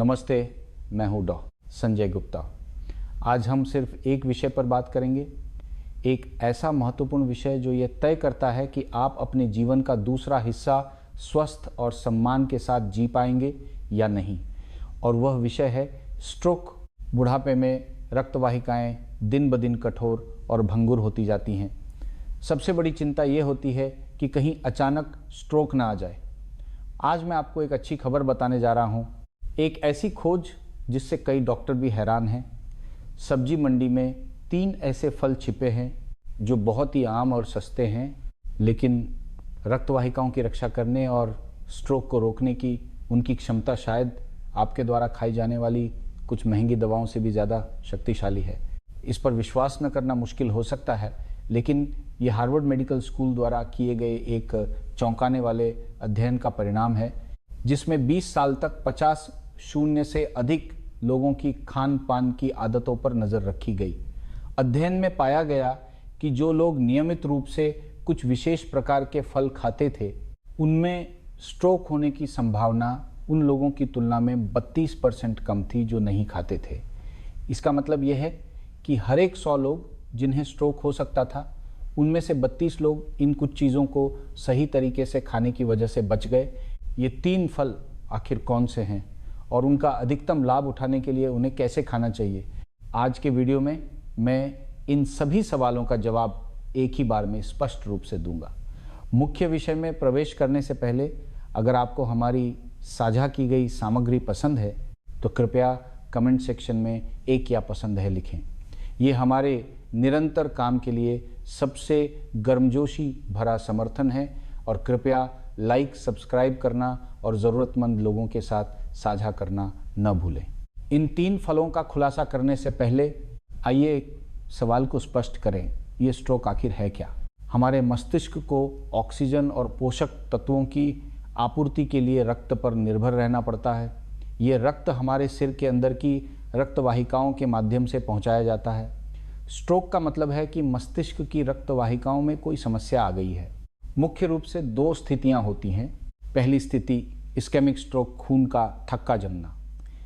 नमस्ते, मैं हूँ डॉ. संजय गुप्ता. आज हम सिर्फ एक विषय पर बात करेंगे, एक ऐसा महत्वपूर्ण विषय जो ये तय करता है कि आप अपने जीवन का दूसरा हिस्सा स्वस्थ और सम्मान के साथ जी पाएंगे या नहीं. और वह विषय है स्ट्रोक. बुढ़ापे में रक्तवाहिकाएं दिन ब दिन कठोर और भंगुर होती जाती हैं. सबसे बड़ी चिंता ये होती है कि कहीं अचानक स्ट्रोक ना आ जाए. आज मैं आपको एक अच्छी खबर बताने जा रहा हूँ. एक ऐसी खोज जिससे कई डॉक्टर भी हैरान हैं. सब्जी मंडी में 3 ऐसे फल छिपे हैं जो बहुत ही आम और सस्ते हैं, लेकिन रक्तवाहिकाओं की रक्षा करने और स्ट्रोक को रोकने की उनकी क्षमता शायद आपके द्वारा खाई जाने वाली कुछ महंगी दवाओं से भी ज़्यादा शक्तिशाली है. इस पर विश्वास न करना मुश्किल हो सकता है, लेकिन ये हार्वर्ड मेडिकल स्कूल द्वारा किए गए एक चौंकाने वाले अध्ययन का परिणाम है, जिसमें 20 साल तक 50 शून्य से अधिक लोगों की खान पान की आदतों पर नज़र रखी गई. अध्ययन में पाया गया कि जो लोग नियमित रूप से कुछ विशेष प्रकार के फल खाते थे, उनमें स्ट्रोक होने की संभावना उन लोगों की तुलना में 32% कम थी जो नहीं खाते थे. इसका मतलब यह है कि हर एक 100 लोग जिन्हें स्ट्रोक हो सकता था, उनमें से 32 लोग इन कुछ चीज़ों को सही तरीके से खाने की वजह से बच गए. ये 3 फल आखिर कौन से हैं और उनका अधिकतम लाभ उठाने के लिए उन्हें कैसे खाना चाहिए, आज के वीडियो में मैं इन सभी सवालों का जवाब एक ही बार में स्पष्ट रूप से दूंगा. मुख्य विषय में प्रवेश करने से पहले अगर आपको हमारी साझा की गई सामग्री पसंद है तो कृपया कमेंट सेक्शन में एक या पसंद है लिखें. ये हमारे निरंतर काम के लिए सबसे गर्मजोशी भरा समर्थन है और कृपया लाइक, सब्सक्राइब करना और ज़रूरतमंद लोगों के साथ साझा करना न भूलें. इन 3 फलों का खुलासा करने से पहले आइए एक सवाल को स्पष्ट करें. ये स्ट्रोक आखिर है क्या? हमारे मस्तिष्क को ऑक्सीजन और पोषक तत्वों की आपूर्ति के लिए रक्त पर निर्भर रहना पड़ता है. ये रक्त हमारे सिर के अंदर की रक्तवाहिकाओं के माध्यम से पहुंचाया जाता है. स्ट्रोक का मतलब है कि मस्तिष्क की रक्तवाहिकाओं में कोई समस्या आ गई है. मुख्य रूप से 2 स्थितियां होती हैं. पहली स्थिति इस्केमिक स्ट्रोक, खून का थक्का जमना.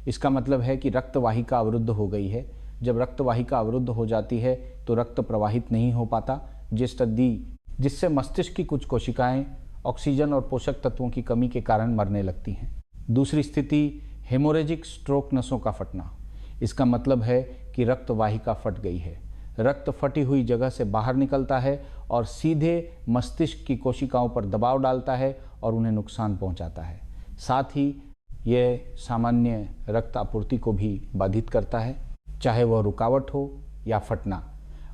इसका मतलब है कि रक्तवाहिका अवरुद्ध हो गई है. जब रक्तवाहिका अवरुद्ध हो जाती है तो रक्त प्रवाहित नहीं हो पाता, जिससे मस्तिष्क की कुछ कोशिकाएं ऑक्सीजन और पोषक तत्वों की कमी के कारण मरने लगती हैं. दूसरी स्थिति हेमोरेजिक स्ट्रोक, नसों का फटना. इसका मतलब है कि रक्तवाहिका फट गई है. रक्त फटी हुई जगह से बाहर निकलता है और सीधे मस्तिष्क की कोशिकाओं पर दबाव डालता है और उन्हें नुकसान पहुंचाता है. साथ ही यह सामान्य रक्त आपूर्ति को भी बाधित करता है, चाहे वह रुकावट हो या फटना.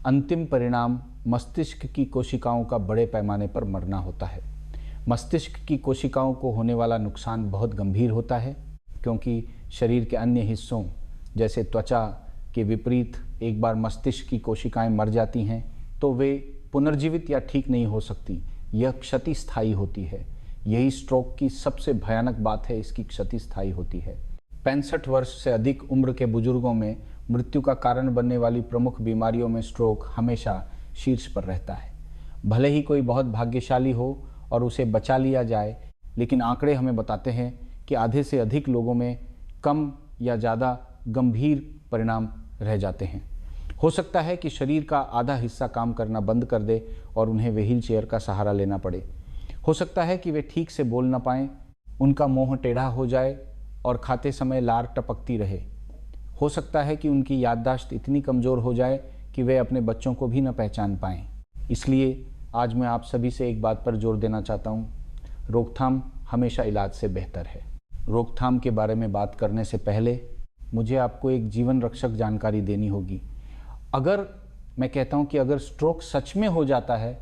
अंतिम परिणाम मस्तिष्क की कोशिकाओं का बड़े पैमाने पर मरना होता है. मस्तिष्क की कोशिकाओं को होने वाला नुकसान बहुत गंभीर होता है, क्योंकि शरीर के अन्य हिस्सों जैसे त्वचा के विपरीत एक बार मस्तिष्क की कोशिकाएं मर जाती हैं तो वे पुनर्जीवित या ठीक नहीं हो सकती. यह क्षति स्थायी होती है. यही स्ट्रोक की सबसे भयानक बात है, इसकी क्षति स्थायी होती है. 65 वर्ष से अधिक उम्र के बुजुर्गों में मृत्यु का कारण बनने वाली प्रमुख बीमारियों में स्ट्रोक हमेशा शीर्ष पर रहता है. भले ही कोई बहुत भाग्यशाली हो और उसे बचा लिया जाए, लेकिन आंकड़े हमें बताते हैं कि आधे से अधिक लोगों में कम या ज़्यादा गंभीर परिणाम रह जाते हैं. हो सकता है कि शरीर का आधा हिस्सा काम करना बंद कर दे और उन्हें व्हील चेयर का सहारा लेना पड़े. हो सकता है कि वे ठीक से बोल ना पाएं, उनका मुंह टेढ़ा हो जाए और खाते समय लार टपकती रहे. हो सकता है कि उनकी याददाश्त इतनी कमज़ोर हो जाए कि वे अपने बच्चों को भी न पहचान पाएं. इसलिए आज मैं आप सभी से एक बात पर जोर देना चाहता हूँ. रोकथाम हमेशा इलाज से बेहतर है. रोकथाम के बारे में बात करने से पहले मुझे आपको एक जीवन रक्षक जानकारी देनी होगी. अगर मैं कहता हूँ कि अगर स्ट्रोक सच में हो जाता है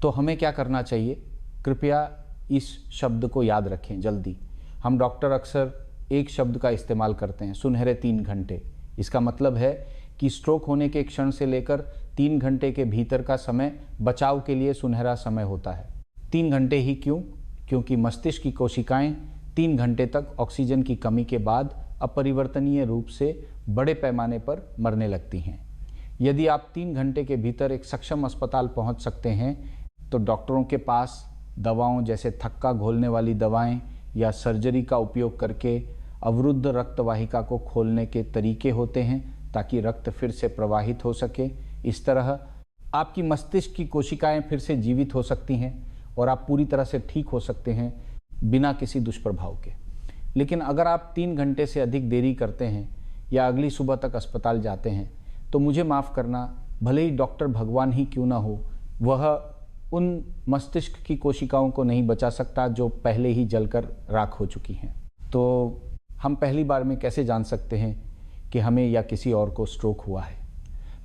तो हमें क्या करना चाहिए, कृपया इस शब्द को याद रखें जल्दी. हम डॉक्टर अक्सर एक शब्द का इस्तेमाल करते हैं, सुनहरे 3 घंटे. इसका मतलब है कि स्ट्रोक होने के क्षण से लेकर 3 घंटे के भीतर का समय बचाव के लिए सुनहरा समय होता है. 3 घंटे ही क्यों? क्योंकि मस्तिष्क की कोशिकाएं 3 घंटे तक ऑक्सीजन की कमी के बाद अपरिवर्तनीय रूप से बड़े पैमाने पर मरने लगती हैं. यदि आप 3 घंटे के भीतर एक सक्षम अस्पताल पहुंच सकते हैं तो डॉक्टरों के पास दवाओं जैसे थक्का घोलने वाली दवाएं या सर्जरी का उपयोग करके अवरुद्ध रक्त वाहिका को खोलने के तरीके होते हैं ताकि रक्त फिर से प्रवाहित हो सके। इस तरह आपकी मस्तिष्क की कोशिकाएं फिर से जीवित हो सकती हैं और आप पूरी तरह से ठीक हो सकते हैं बिना किसी दुष्प्रभाव के। लेकिन अगर आप 3 घंटे से अधिक देरी करते हैं या अगली सुबह तक अस्पताल जाते हैं तो मुझे माफ़ करना, भले ही डॉक्टर भगवान ही क्यों ना हो, वह उन मस्तिष्क की कोशिकाओं को नहीं बचा सकता जो पहले ही जलकर राख हो चुकी हैं। तो हम पहली बार में कैसे जान सकते हैं कि हमें या किसी और को स्ट्रोक हुआ है?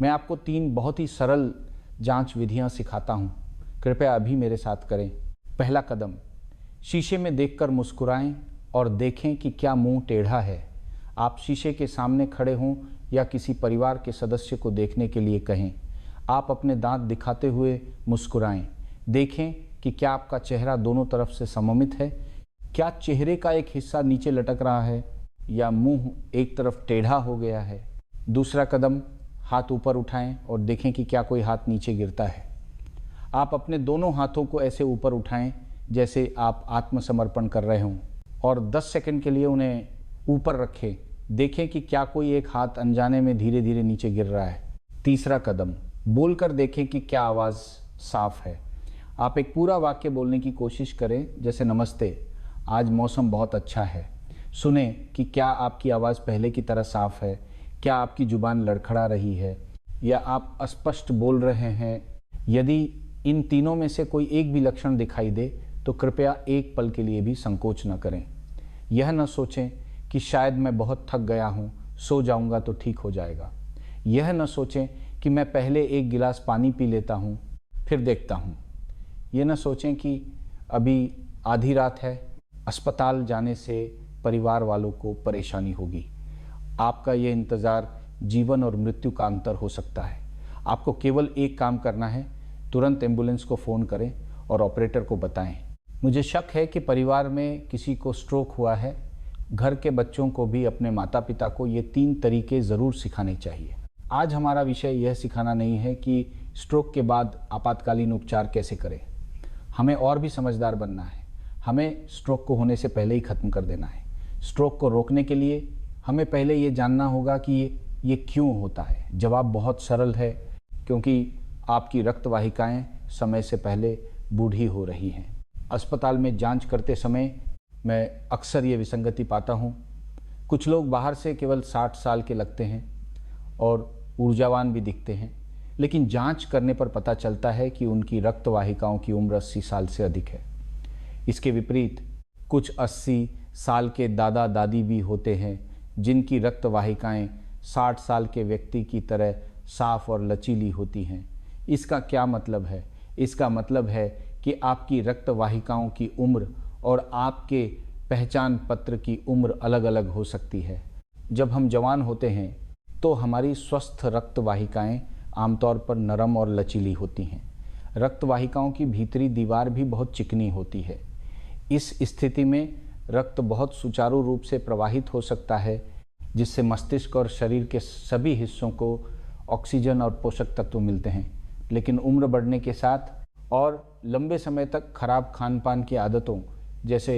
मैं आपको 3 बहुत ही सरल जांच विधियां सिखाता हूं, कृपया अभी मेरे साथ करें। पहला कदम, शीशे में देखकर मुस्कुराएं और देखें कि क्या मुंह टेढ़ा है। आप शीशे के सामने खड़े हों या किसी परिवार के सदस्य को देखने के लिए कहें। आप अपने दांत दिखाते हुए मुस्कुराएं। देखें कि क्या आपका चेहरा दोनों तरफ से सममित है, क्या चेहरे का एक हिस्सा नीचे लटक रहा है या मुंह एक तरफ टेढ़ा हो गया है। दूसरा कदम, हाथ ऊपर उठाएं और देखें कि क्या कोई हाथ नीचे गिरता है। आप अपने दोनों हाथों को ऐसे ऊपर उठाएं जैसे आप आत्मसमर्पण कर रहे हों और 10 सेकंड के लिए उन्हें ऊपर रखें। देखें कि क्या कोई एक हाथ अनजाने में धीरे धीरे नीचे गिर रहा है। तीसरा कदम, बोलकर देखें कि क्या आवाज़ साफ है। आप एक पूरा वाक्य बोलने की कोशिश करें, जैसे नमस्ते, आज मौसम बहुत अच्छा है। सुने कि क्या आपकी आवाज़ पहले की तरह साफ है, क्या आपकी जुबान लड़खड़ा रही है या आप अस्पष्ट बोल रहे हैं। यदि इन तीनों में से कोई एक भी लक्षण दिखाई दे तो कृपया एक पल के लिए भी संकोच न करें। यह न सोचें कि शायद मैं बहुत थक गया हूँ, सो जाऊँगा तो ठीक हो जाएगा। यह न सोचें कि मैं पहले एक गिलास पानी पी लेता हूँ फिर देखता हूँ। यह न सोचें कि अभी आधी रात है, अस्पताल जाने से परिवार वालों को परेशानी होगी। आपका ये इंतज़ार जीवन और मृत्यु का अंतर हो सकता है। आपको केवल एक काम करना है, तुरंत एम्बुलेंस को फ़ोन करें और ऑपरेटर को बताएं। मुझे शक है कि परिवार में किसी को स्ट्रोक हुआ है। घर के बच्चों को भी अपने माता पिता को ये 3 तरीके ज़रूर सिखाने चाहिए। आज हमारा विषय यह सिखाना नहीं है कि स्ट्रोक के बाद आपातकालीन उपचार कैसे करें। हमें और भी समझदार बनना है। हमें स्ट्रोक को होने से पहले ही ख़त्म कर देना है। स्ट्रोक को रोकने के लिए हमें पहले ये जानना होगा कि ये क्यों होता है। जवाब बहुत सरल है, क्योंकि आपकी रक्त वाहिकाएँ समय से पहले बूढ़ी हो रही हैं। अस्पताल में जांच करते समय मैं अक्सर ये विसंगति पाता हूँ। कुछ लोग बाहर से केवल 60 साल के लगते हैं और ऊर्जावान भी दिखते हैं, लेकिन जांच करने पर पता चलता है कि उनकी रक्त वाहिकाओं की उम्र 80 साल से अधिक है। इसके विपरीत कुछ 80 साल के दादा दादी भी होते हैं जिनकी रक्त वाहिकाएँ 60 साल के व्यक्ति की तरह साफ और लचीली होती हैं। इसका क्या मतलब है? इसका मतलब है कि आपकी रक्त वाहिकाओं की उम्र और आपके पहचान पत्र की उम्र अलग अलग हो सकती है। जब हम जवान होते हैं तो हमारी स्वस्थ रक्त वाहिकाएँ आमतौर पर नरम और लचीली होती हैं। रक्त वाहिकाओं की भीतरी दीवार भी बहुत चिकनी होती है। इस स्थिति में रक्त बहुत सुचारू रूप से प्रवाहित हो सकता है, जिससे मस्तिष्क और शरीर के सभी हिस्सों को ऑक्सीजन और पोषक तत्व मिलते हैं। लेकिन उम्र बढ़ने के साथ और लंबे समय तक खराब खान पान की आदतों जैसे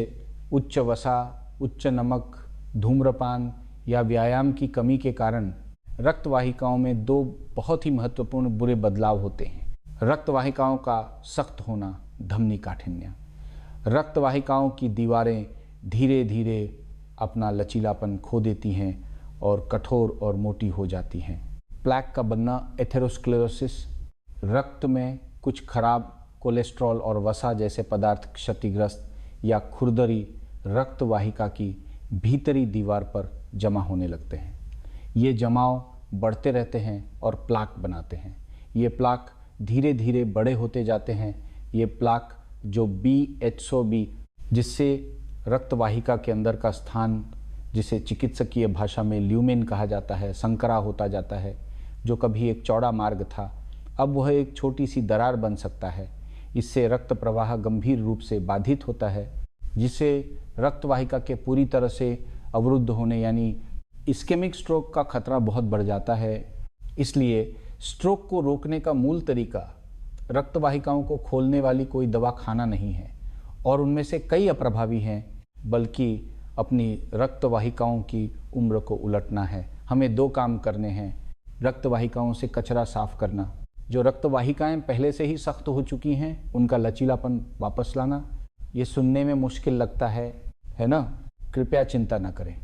उच्च वसा, उच्च नमक, धूम्रपान या व्यायाम की कमी के कारण रक्त वाहिकाओं में 2 बहुत ही महत्वपूर्ण बुरे बदलाव होते हैं। रक्त वाहिकाओं का सख्त होना, धमनी काठिन्य। रक्त वाहिकाओं की दीवारें धीरे धीरे अपना लचीलापन खो देती हैं और कठोर और मोटी हो जाती हैं। प्लैक का बनना, एथेरोस्क्लेरोसिस। रक्त में कुछ खराब कोलेस्ट्रॉल और वसा जैसे पदार्थ क्षतिग्रस्त या खुरदरी रक्त वाहिका की भीतरी दीवार पर जमा होने लगते हैं। ये जमाव बढ़ते रहते हैं और प्लाक बनाते हैं। ये प्लाक धीरे धीरे बड़े होते जाते हैं। ये प्लाक जो BHOB, जिससे रक्त वाहिका के अंदर का स्थान, जिसे चिकित्सकीय भाषा में ल्यूमेन कहा जाता है, संकरा होता जाता है। जो कभी एक चौड़ा मार्ग था, अब वह एक छोटी सी दरार बन सकता है। इससे रक्त प्रवाह गंभीर रूप से बाधित होता है, जिससे रक्त वाहिका के पूरी तरह से अवरुद्ध होने यानी इस्केमिक स्ट्रोक का खतरा बहुत बढ़ जाता है। इसलिए स्ट्रोक को रोकने का मूल तरीका रक्त वाहिकाओं को खोलने वाली कोई दवा खाना नहीं है, और उनमें से कई अप्रभावी हैं, बल्कि अपनी रक्त वाहिकाओं की उम्र को उलटना है। हमें 2 काम करने हैं। रक्त वाहिकाओं से कचरा साफ करना, जो रक्त वाहिकाएं पहले से ही सख्त हो चुकी हैं उनका लचीलापन वापस लाना। ये सुनने में मुश्किल लगता है ना? कृपया चिंता न करें।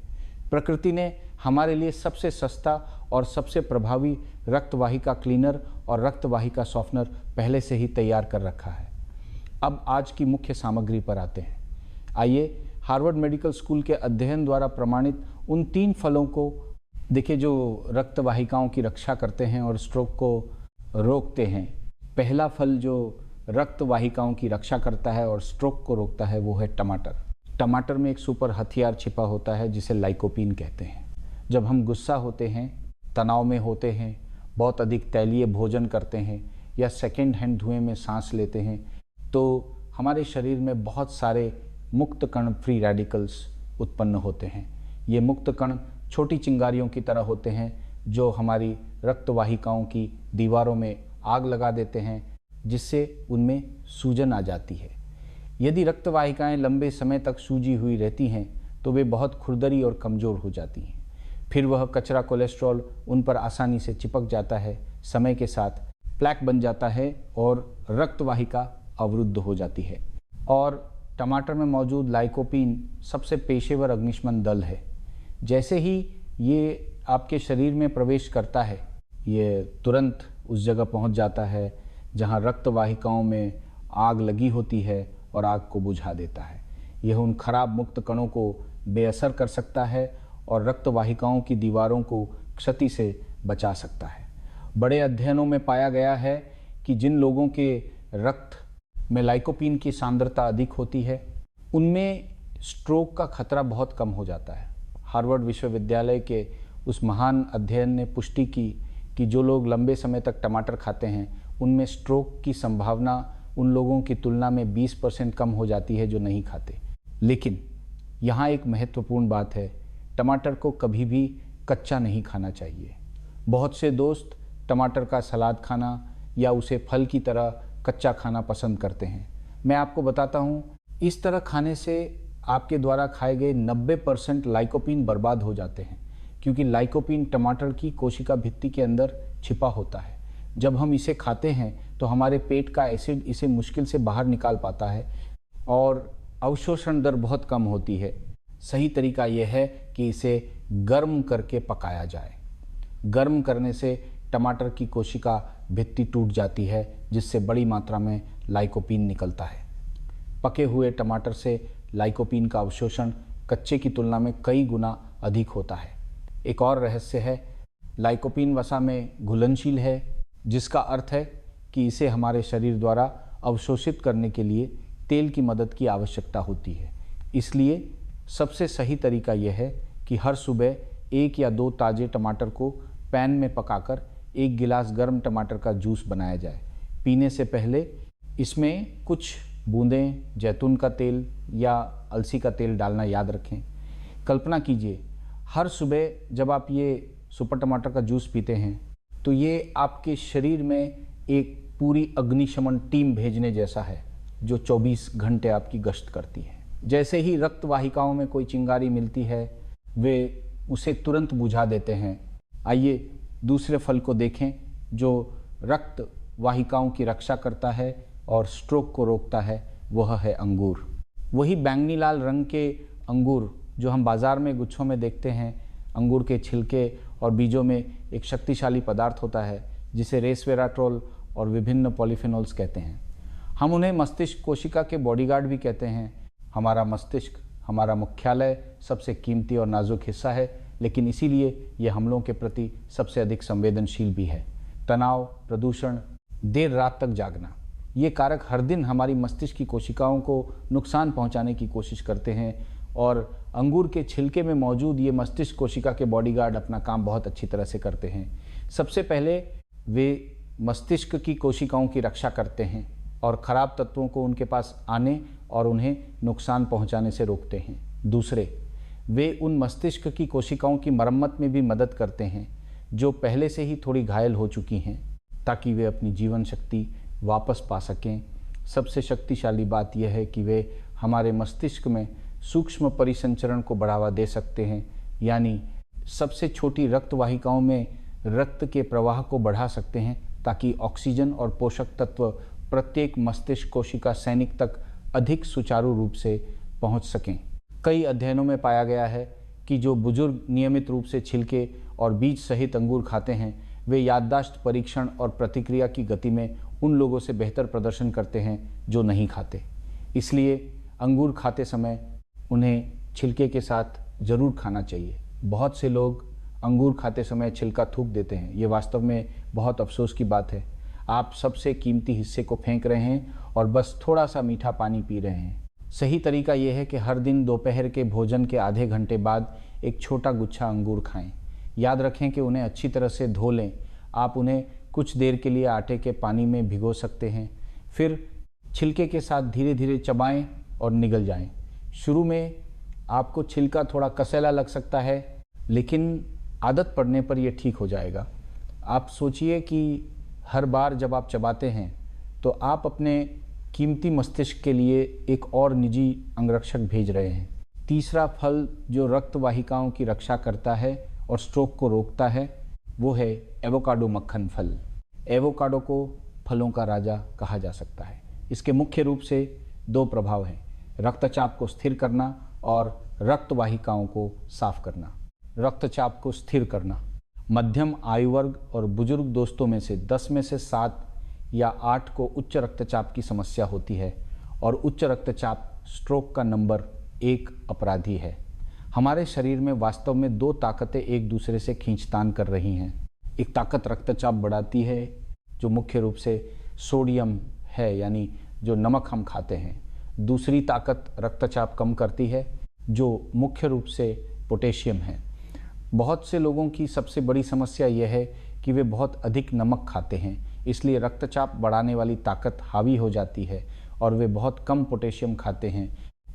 प्रकृति ने हमारे लिए सबसे सस्ता और सबसे प्रभावी रक्त वाहिका क्लीनर और रक्त वाहिका सॉफ्टनर पहले से ही तैयार कर रखा है। अब आज की मुख्य सामग्री पर आते हैं। आइए हार्वर्ड मेडिकल स्कूल के अध्ययन द्वारा प्रमाणित उन 3 फलों को देखिए जो रक्त वाहिकाओं की रक्षा करते हैं और स्ट्रोक को रोकते हैं। पहला फल जो रक्त वाहिकाओं की रक्षा करता है और स्ट्रोक को रोकता है वो है टमाटर। टमाटर में एक सुपर हथियार छिपा होता है जिसे लाइकोपीन कहते हैं। जब हम गुस्सा होते हैं, तनाव में होते हैं, बहुत अधिक तैलीय भोजन करते हैं या सेकेंड हैंड धुएं में सांस लेते हैं तो हमारे शरीर में बहुत सारे मुक्त कण फ्री रेडिकल्स उत्पन्न होते हैं। ये मुक्त कण छोटी चिंगारियों की तरह होते हैं जो हमारी रक्त वाहिकाओं की दीवारों में आग लगा देते हैं जिससे उनमें सूजन आ जाती है। यदि रक्त वाहिकाएं लंबे समय तक सूजी हुई रहती हैं तो वे बहुत खुरदरी और कमज़ोर हो जाती हैं। फिर वह कचरा कोलेस्ट्रॉल उन पर आसानी से चिपक जाता है, समय के साथ प्लैक बन जाता है और रक्त वाहिका अवरुद्ध हो जाती है। और टमाटर में मौजूद लाइकोपीन सबसे पेशेवर अग्निशमन दल है। जैसे ही ये आपके शरीर में प्रवेश करता है ये तुरंत उस जगह पहुंच जाता है जहां रक्त वाहिकाओं में आग लगी होती है और आग को बुझा देता है। यह उन खराब मुक्त कणों को बेअसर कर सकता है और रक्त वाहिकाओं की दीवारों को क्षति से बचा सकता है। बड़े अध्ययनों में पाया गया है कि जिन लोगों के रक्त में लाइकोपीन की सांद्रता अधिक होती है उनमें स्ट्रोक का खतरा बहुत कम हो जाता है। हार्वर्ड विश्वविद्यालय के उस महान अध्ययन ने पुष्टि की कि जो लोग लंबे समय तक टमाटर खाते हैं उनमें स्ट्रोक की संभावना उन लोगों की तुलना में 20% कम हो जाती है जो नहीं खाते। लेकिन यहाँ एक महत्वपूर्ण बात है, टमाटर को कभी भी कच्चा नहीं खाना चाहिए। बहुत से दोस्त टमाटर का सलाद खाना या उसे फल की तरह कच्चा खाना पसंद करते हैं। मैं आपको बताता हूँ, इस तरह खाने से आपके द्वारा खाए गए 90% लाइकोपीन बर्बाद हो जाते हैं क्योंकि लाइकोपीन टमाटर की कोशिका भित्ति के अंदर छिपा होता है। जब हम इसे खाते हैं तो हमारे पेट का एसिड इसे मुश्किल से बाहर निकाल पाता है और अवशोषण दर बहुत कम होती है। सही तरीका यह है कि इसे गर्म करके पकाया जाए। गर्म करने से टमाटर की कोशिका भित्ति टूट जाती है जिससे बड़ी मात्रा में लाइकोपीन निकलता है। पके हुए टमाटर से लाइकोपीन का अवशोषण कच्चे की तुलना में कई गुना अधिक होता है। एक और रहस्य है, लाइकोपीन वसा में घुलनशील है जिसका अर्थ है कि इसे हमारे शरीर द्वारा अवशोषित करने के लिए तेल की मदद की आवश्यकता होती है। इसलिए सबसे सही तरीका यह है कि हर सुबह 1 या 2 ताज़े टमाटर को पैन में पकाकर 1 गिलास गर्म टमाटर का जूस बनाया जाए। पीने से पहले इसमें कुछ बूंदें जैतून का तेल या अलसी का तेल डालना याद रखें। कल्पना कीजिए, हर सुबह जब आप ये सुपर टमाटर का जूस पीते हैं तो ये आपके शरीर में एक पूरी अग्निशमन टीम भेजने जैसा है जो 24 घंटे आपकी गश्त करती है। जैसे ही रक्त वाहिकाओं में कोई चिंगारी मिलती है वे उसे तुरंत बुझा देते हैं। आइए दूसरे फल को देखें जो रक्त वाहिकाओं की रक्षा करता है और स्ट्रोक को रोकता है, वह है अंगूर। वही बैंगनी लाल रंग के अंगूर जो हम बाज़ार में गुच्छों में देखते हैं। अंगूर के छिलके और बीजों में एक शक्तिशाली पदार्थ होता है जिसे रेसवेराट्रोल और विभिन्न पॉलीफेनोल्स कहते हैं। हम उन्हें मस्तिष्क कोशिका के बॉडीगार्ड भी कहते हैं। हमारा मस्तिष्क हमारा मुख्यालय सबसे कीमती और नाजुक हिस्सा है, लेकिन इसीलिए यह हमलों के प्रति सबसे अधिक संवेदनशील भी है। तनाव, प्रदूषण, देर रात तक जागना, ये कारक हर दिन हमारी मस्तिष्क की कोशिकाओं को नुकसान पहुंचाने की कोशिश करते हैं और अंगूर के छिलके में मौजूद ये मस्तिष्क कोशिका के बॉडीगार्ड अपना काम बहुत अच्छी तरह से करते हैं। सबसे पहले वे मस्तिष्क की कोशिकाओं की रक्षा करते हैं और ख़राब तत्वों को उनके पास आने और उन्हें नुकसान पहुंचाने से रोकते हैं। दूसरे, वे उन मस्तिष्क की कोशिकाओं की मरम्मत में भी मदद करते हैं जो पहले से ही थोड़ी घायल हो चुकी हैं, ताकि वे अपनी जीवन शक्ति वापस पा सकें। सबसे शक्तिशाली बात यह है कि वे हमारे मस्तिष्क में सूक्ष्म परिसंचरण को बढ़ावा दे सकते हैं, यानी सबसे छोटी रक्त वाहिकाओं में रक्त के प्रवाह को बढ़ा सकते हैं ताकि ऑक्सीजन और पोषक तत्व प्रत्येक मस्तिष्क कोशिका सैनिक तक अधिक सुचारू रूप से पहुंच सकें। कई अध्ययनों में पाया गया है कि जो बुजुर्ग नियमित रूप से छिलके और बीज सहित अंगूर खाते हैं वे याददाश्त, परीक्षण और प्रतिक्रिया की गति में उन लोगों से बेहतर प्रदर्शन करते हैं जो नहीं खाते। इसलिए अंगूर खाते समय उन्हें छिलके के साथ ज़रूर खाना चाहिए। बहुत से लोग अंगूर खाते समय छिलका थूक देते हैं। ये वास्तव में बहुत अफसोस की बात है। आप सबसे कीमती हिस्से को फेंक रहे हैं और बस थोड़ा सा मीठा पानी पी रहे हैं। सही तरीका यह है कि हर दिन दोपहर के भोजन के आधे घंटे बाद एक छोटा गुच्छा अंगूर खाएं। याद रखें कि उन्हें अच्छी तरह से धो लें। आप उन्हें कुछ देर के लिए आटे के पानी में भिगो सकते हैं, फिर छिलके के साथ धीरे धीरे चबाएं और निगल जाएं। शुरू में आपको छिलका थोड़ा कसैला लग सकता है, लेकिन आदत पड़ने पर यह ठीक हो जाएगा। आप सोचिए कि हर बार जब आप चबाते हैं तो आप अपने कीमती मस्तिष्क के लिए एक और निजी अंगरक्षक भेज रहे हैं। तीसरा फल जो रक्त वाहिकाओं की रक्षा करता है और स्ट्रोक को रोकता है वो है एवोकाडो मक्खन फल। एवोकाडो को फलों का राजा कहा जा सकता है। इसके मुख्य रूप से दो प्रभाव हैं, रक्तचाप को स्थिर करना और रक्त वाहिकाओं को साफ करना। रक्तचाप को स्थिर करना, मध्यम आयु वर्ग और बुजुर्ग दोस्तों में से 10 में से 7 या 8 को उच्च रक्तचाप की समस्या होती है और उच्च रक्तचाप स्ट्रोक का नंबर 1 अपराधी है। हमारे शरीर में वास्तव में दो ताकतें एक दूसरे से खींचतान कर रही हैं। एक ताकत रक्तचाप बढ़ाती है जो मुख्य रूप से सोडियम है, यानी जो नमक हम खाते हैं। दूसरी ताकत रक्तचाप कम करती है जो मुख्य रूप से पोटेशियम है। बहुत से लोगों की सबसे बड़ी समस्या यह है कि वे बहुत अधिक नमक खाते हैं, इसलिए रक्तचाप बढ़ाने वाली ताकत हावी हो जाती है और वे बहुत कम पोटेशियम खाते हैं,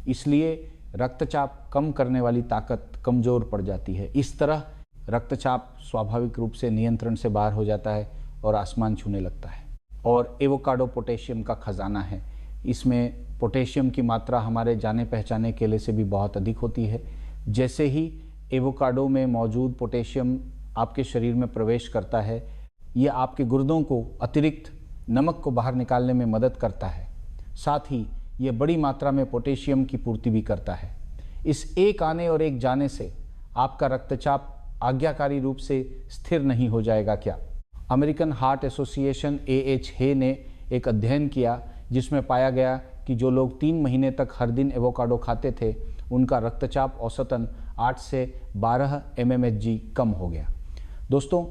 इसलिए रक्तचाप कम करने वाली ताकत कमज़ोर पड़ जाती है। इस तरह रक्तचाप स्वाभाविक रूप से नियंत्रण से बाहर हो जाता है और आसमान छूने लगता है। और एवोकाडो पोटेशियम का खजाना है। इसमें पोटेशियम की मात्रा हमारे जाने पहचाने केले से भी बहुत अधिक होती है। जैसे ही एवोकाडो में मौजूद पोटेशियम आपके शरीर में प्रवेश करता है, ये आपके गुर्दों को अतिरिक्त नमक को बाहर निकालने में मदद करता है। साथ ही ये बड़ी मात्रा में पोटेशियम की पूर्ति भी करता है। इस एक आने और एक जाने से आपका रक्तचाप आज्ञाकारी रूप से स्थिर नहीं हो जाएगा क्या? अमेरिकन हार्ट एसोसिएशन AHA ने एक अध्ययन किया जिसमें पाया गया कि जो लोग 3 महीने तक हर दिन एवोकाडो खाते थे उनका रक्तचाप औसतन 8 से 12 mmHg कम हो गया। दोस्तों,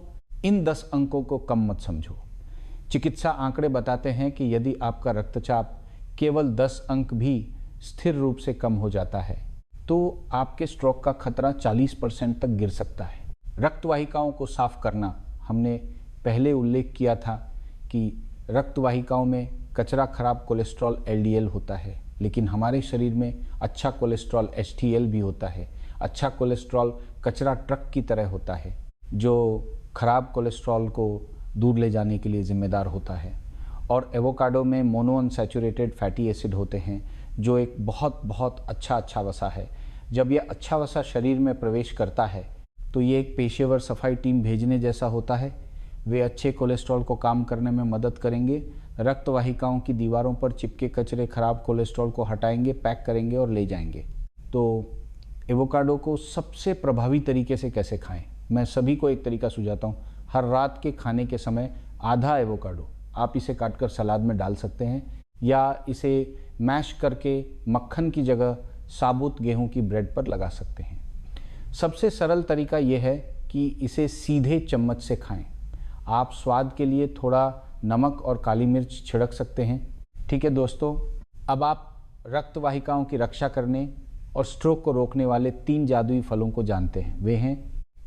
इन 10 अंकों को कम मत समझो। चिकित्सा आंकड़े बताते हैं कि यदि आपका रक्तचाप केवल 10 अंक भी स्थिर रूप से कम हो जाता है तो आपके स्ट्रोक का खतरा 40% तक गिर सकता है। रक्त वाहिकाओं को साफ करना, हमने पहले उल्लेख किया था कि रक्त वाहिकाओं में कचरा खराब कोलेस्ट्रॉल LDL होता है, लेकिन हमारे शरीर में अच्छा कोलेस्ट्रॉल HDL भी होता है। अच्छा कोलेस्ट्रॉल कचरा ट्रक की तरह होता है जो खराब कोलेस्ट्रॉल को दूर ले जाने के लिए जिम्मेदार होता है। और एवोकाडो में मोनोअनसैचुरेटेड फैटी एसिड होते हैं जो एक बहुत अच्छा वसा है। जब यह अच्छा वसा शरीर में प्रवेश करता है तो ये एक पेशेवर सफाई टीम भेजने जैसा होता है। वे अच्छे कोलेस्ट्रॉल को काम करने में मदद करेंगे, रक्त वाहिकाओं की दीवारों पर चिपके कचरे खराब कोलेस्ट्रॉल को हटाएंगे, पैक करेंगे और ले जाएंगे। तो एवोकाडो को सबसे प्रभावी तरीके से कैसे खाएं? मैं सभी को एक तरीका सुझाता हूँ। हर रात के खाने के समय आधा एवोकाडो आप इसे काटकर सलाद में डाल सकते हैं या इसे मैश करके मक्खन की जगह साबुत गेहूं की ब्रेड पर लगा सकते हैं। सबसे सरल तरीका यह है कि इसे सीधे चम्मच से खाएं। आप स्वाद के लिए थोड़ा नमक और काली मिर्च छिड़क सकते हैं। ठीक है दोस्तों, अब आप रक्त वाहिकाओं की रक्षा करने और स्ट्रोक को रोकने वाले 3 जादुई फलों को जानते हैं। वे हैं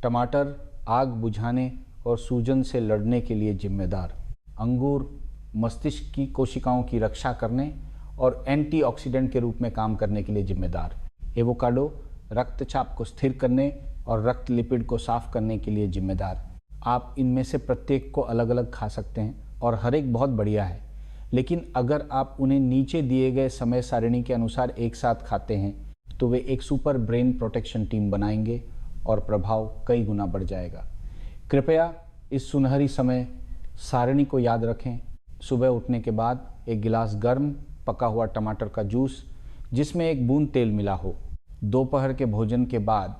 टमाटर, आग बुझाने और सूजन से लड़ने के लिए जिम्मेदार; अंगूर, मस्तिष्क की कोशिकाओं की रक्षा करने और एंटीऑक्सीडेंट के रूप में काम करने के लिए जिम्मेदार; एवोकाडो, रक्तचाप को स्थिर करने और रक्त लिपिड को साफ करने के लिए जिम्मेदार। आप इनमें से प्रत्येक को अलग अलग खा सकते हैं और हर एक बहुत बढ़िया है, लेकिन अगर आप उन्हें नीचे दिए गए समय सारिणी के अनुसार एक साथ खाते हैं तो वे एक सुपर ब्रेन प्रोटेक्शन टीम बनाएंगे और प्रभाव कई गुना बढ़ जाएगा। कृपया इस सुनहरी समय सारणी को याद रखें। सुबह उठने के बाद एक गिलास गर्म पका हुआ टमाटर का जूस जिसमें एक बूंद तेल मिला हो। दोपहर के भोजन के बाद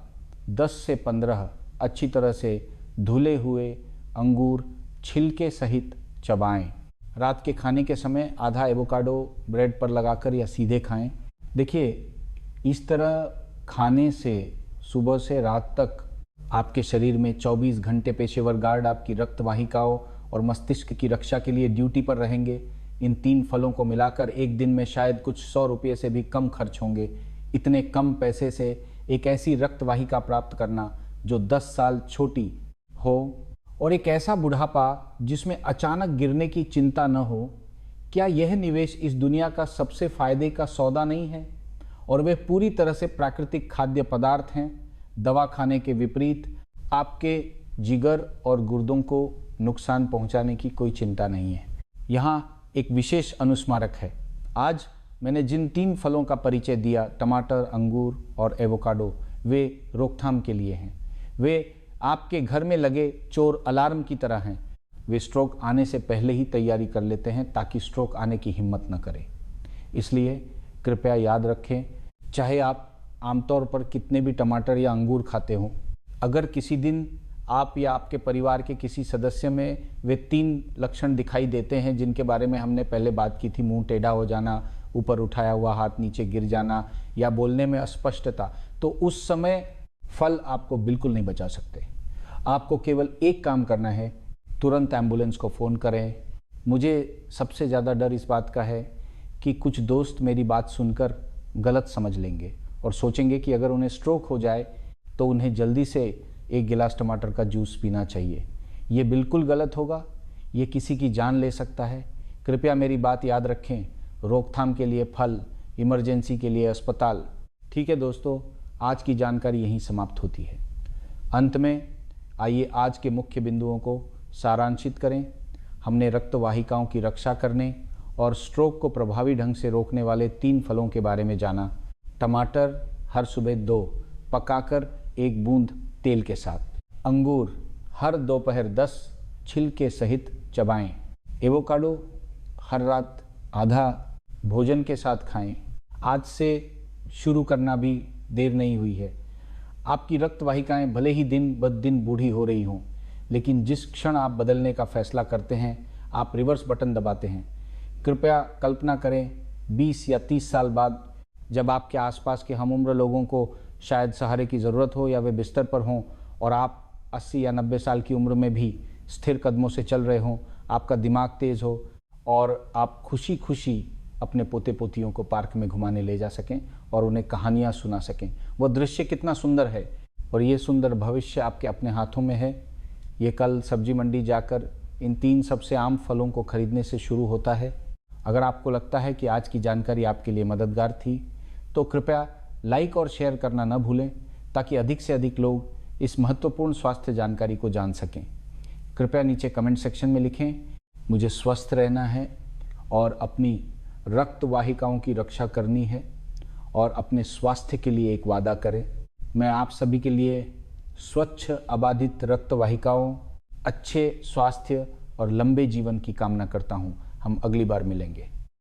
10 से 15 अच्छी तरह से धुले हुए अंगूर छिलके सहित चबाएं। रात के खाने के समय आधा एवोकाडो ब्रेड पर लगाकर या सीधे खाएं। देखिए, इस तरह खाने से सुबह से रात तक आपके शरीर में 24 घंटे पेशेवर गार्ड आपकी रक्त वाहिकाओं और मस्तिष्क की रक्षा के लिए ड्यूटी पर रहेंगे। इन 3 फलों को मिलाकर एक दिन में शायद कुछ 100 रुपये से भी कम खर्च होंगे। इतने कम पैसे से एक ऐसी रक्त वाहिका प्राप्त करना जो 10 साल छोटी हो और एक ऐसा बुढ़ापा जिसमें अचानक गिरने की चिंता न हो, क्या यह निवेश इस दुनिया का सबसे फायदे का सौदा नहीं है? और वे पूरी तरह से प्राकृतिक खाद्य पदार्थ हैं। दवा खाने के विपरीत आपके जिगर और गुर्दों को नुकसान पहुंचाने की कोई चिंता नहीं है। यहाँ एक विशेष अनुस्मारक है। आज मैंने जिन 3 फलों का परिचय दिया, टमाटर, अंगूर और एवोकाडो, वे रोकथाम के लिए हैं। वे आपके घर में लगे चोर अलार्म की तरह हैं। वे स्ट्रोक आने से पहले ही तैयारी कर लेते हैं ताकि स्ट्रोक आने की हिम्मत न करें। इसलिए कृपया याद रखें, चाहे आप आमतौर पर कितने भी टमाटर या अंगूर खाते हों, अगर किसी दिन आप या आपके परिवार के किसी सदस्य में वे 3 लक्षण दिखाई देते हैं जिनके बारे में हमने पहले बात की थी, मुंह टेढ़ा हो जाना, ऊपर उठाया हुआ हाथ नीचे गिर जाना या बोलने में अस्पष्टता, तो उस समय फल आपको बिल्कुल नहीं बचा सकते। आपको केवल एक काम करना है, तुरंत एम्बुलेंस को फ़ोन करें। मुझे सबसे ज़्यादा डर इस बात का है कि कुछ दोस्त मेरी बात सुनकर गलत समझ लेंगे और सोचेंगे कि अगर उन्हें स्ट्रोक हो जाए तो उन्हें जल्दी से एक गिलास टमाटर का जूस पीना चाहिए। ये बिल्कुल गलत होगा, ये किसी की जान ले सकता है। कृपया मेरी बात याद रखें, रोकथाम के लिए फल, इमरजेंसी के लिए अस्पताल। ठीक है दोस्तों, आज की जानकारी यहीं समाप्त होती है। अंत में आइए आज के मुख्य बिंदुओं को सारांशित करें। हमने रक्त वाहिकाओं की रक्षा करने और स्ट्रोक को प्रभावी ढंग से रोकने वाले 3 फलों के बारे में जाना। टमाटर हर सुबह 2 पकाकर 1 बूंद तेल के साथ। अंगूर हर दोपहर 10 छिलके सहित चबाएं। एवोकाडो हर रात आधा भोजन के साथ खाएं। आज से शुरू करना भी देर नहीं हुई है। आपकी रक्त वाहिकाएं भले ही दिन ब दिन बूढ़ी हो रही हों, लेकिन जिस क्षण आप बदलने का फैसला करते हैं, आप रिवर्स बटन दबाते हैं। कृपया कल्पना करें 20 या 30 साल बाद जब आपके आसपास के हमउम्र लोगों को शायद सहारे की ज़रूरत हो या वे बिस्तर पर हों और आप 80 या 90 साल की उम्र में भी स्थिर कदमों से चल रहे हों, आपका दिमाग तेज़ हो और आप खुशी खुशी अपने पोते पोतियों को पार्क में घुमाने ले जा सकें और उन्हें कहानियाँ सुना सकें। वह दृश्य कितना सुंदर है और ये सुंदर भविष्य आपके अपने हाथों में है। ये कल सब्जी मंडी जाकर इन 3 सबसे आम फलों को खरीदने से शुरू होता है। अगर आपको लगता है कि आज की जानकारी आपके लिए मददगार थी तो कृपया लाइक और शेयर करना न भूलें ताकि अधिक से अधिक लोग इस महत्वपूर्ण स्वास्थ्य जानकारी को जान सकें। कृपया नीचे कमेंट सेक्शन में लिखें, मुझे स्वस्थ रहना है और अपनी रक्त वाहिकाओं की रक्षा करनी है और अपने स्वास्थ्य के लिए एक वादा करें। मैं आप सभी के लिए स्वच्छ अबाधित रक्त वाहिकाओं, अच्छे स्वास्थ्य और लंबे जीवन की कामना करता हूं। हम अगली बार मिलेंगे।